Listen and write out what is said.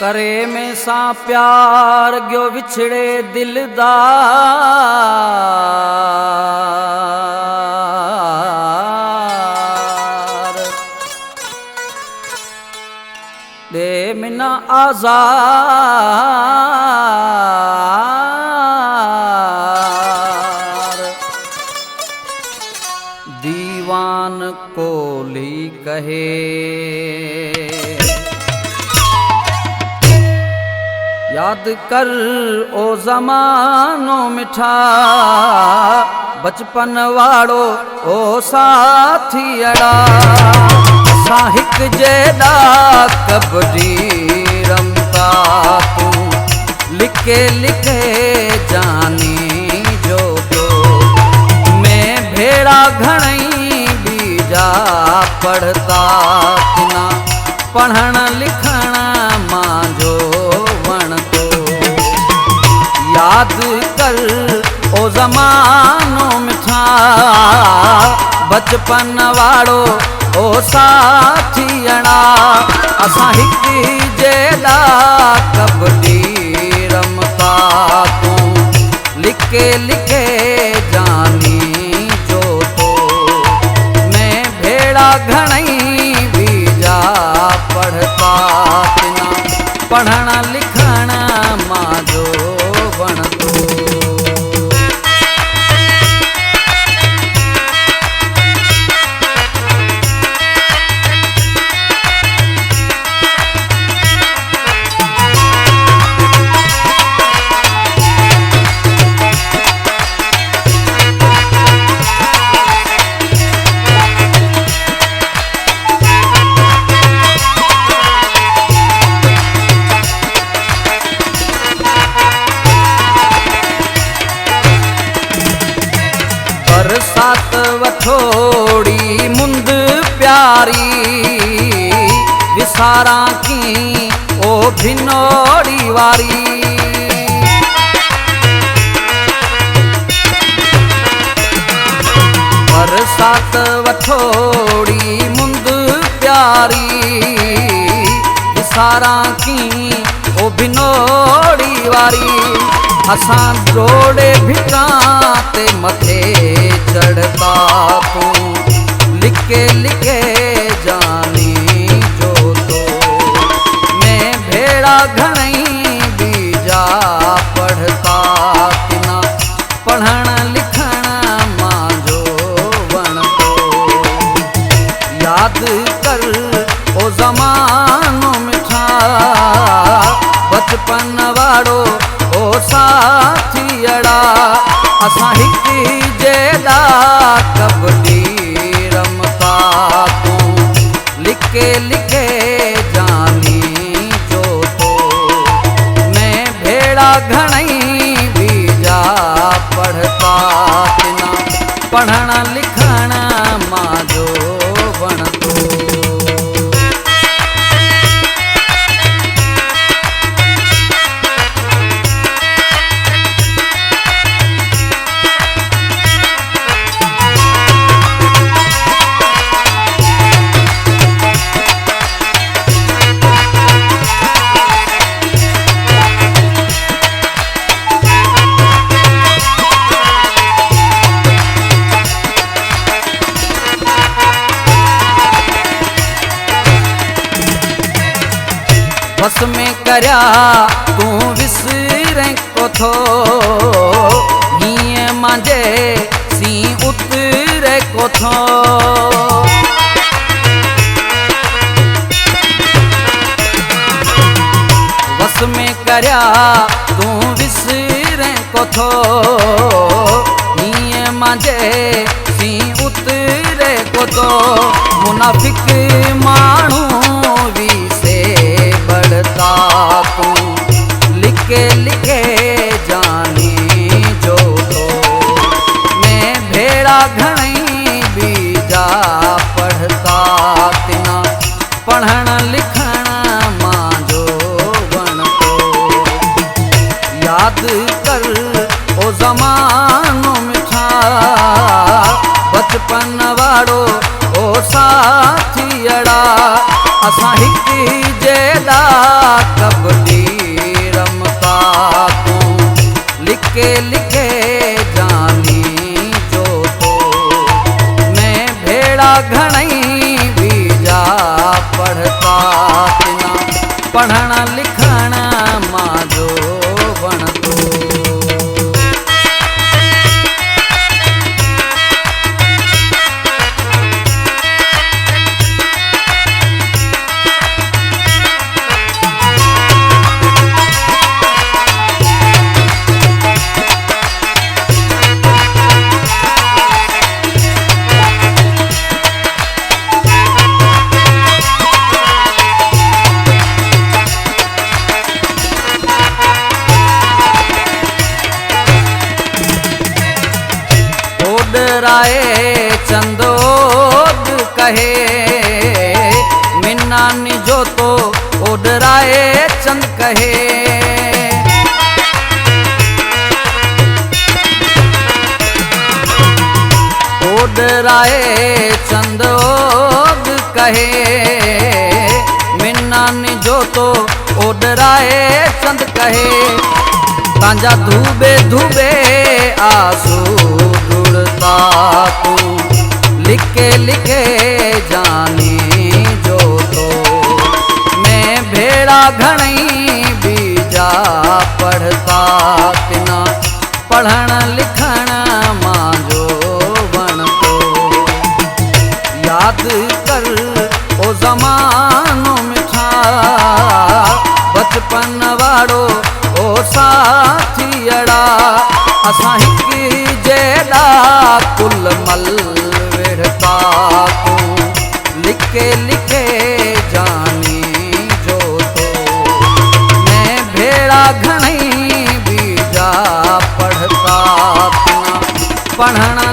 करे में सा प्यार गयो विछड़े दिलदार दे मिना आजार दीवान कोली कहे याद कर ओ ज़मानो मिठा बचपन वाड़ो ओ साथी अड़ा साहिक जेदा कबड्डी रमता तू लिखे लिखे जानी जो तो मैं भेड़ा घणई बीजा पढ़ता तिना पढ़ण लिखण मांजो याद कर ओ ज़मानो मिठा बचपन वाड़ो ओ साथी अड़ा असां हिक जेदा कबड्डी रमता तू लिखे लिखे जानी जो तो मैं भेड़ा घणई बीजा पढ़ता तिना पढ़ण लिखण मांजो बरसात वठोड़ी मुंद प्यारी विसारा की ओ भिनोड़ी वारी बरसात वठोड़ी मुंद प्यारी विसारा की ओ भिनोड़ी वारी असां जोड़े भिटा ते मथे चढ़ता तू लिखे लिखे जानी जो तो मैं भेड़ा घणई बीजा पढ़ता तिना पढ़ण लिखण मांजो वण तो याद कर ओ ज़मानो मिठा बचपन वाड़ो ओ साथी अड़ा असां हिक जेदा कबड्डी रमता तू लिखे लिखे जानी जो तो मैं भेड़ा घणई बीजा पढ़ता तिना पढ़ण लिखण मांजो वण तो बस में करया तू विसरे को थो हीअं मांजे सी उतरे को थो बस में करया तू विसरे को थो हीअं मांजे सी उतरे को थो मुनाफिक माण्हू तू लिखे लिखे जानी जो तो मैं भेड़ा घणई बीजा पढ़ता तिना पढ़ण लिखण मांजो वण तो याद कर ओ ज़मानो मिठा, बचपन वारो ओ साथियड़ा, असां हिक जेड़ा कबड्डी रमता तूं लिखे लिखे जानी जो तो, मैं भेड़ा घणई बीजा पढ़ता तिना, पढ़ण लिखण मांजो वणतो। ओडराए चंदोद कहे मिन्नानी जो तो ओडराए चंद कहे, ओडराए चंदोद कहे मिन्नानी जो तो ओडराए चंद कहे, तांजा धूबे धूबे आंसू ढूंढता तू लिखे लिखे जानी जो तो, मैं भेड़ा घणई बीजा पढ़ता तिना, पढ़ण लिखण मांजो वणतो। याद कर ओ ज़मानो मिठा, बचपन वारो ओ साथियड़ा, असां हिक जेड़ा कुल मल विढ़ता तूं लिखे लिखे जानी जो तो, मैं भेड़ा घणई बीजा पढ़ता तिना, पढ़ण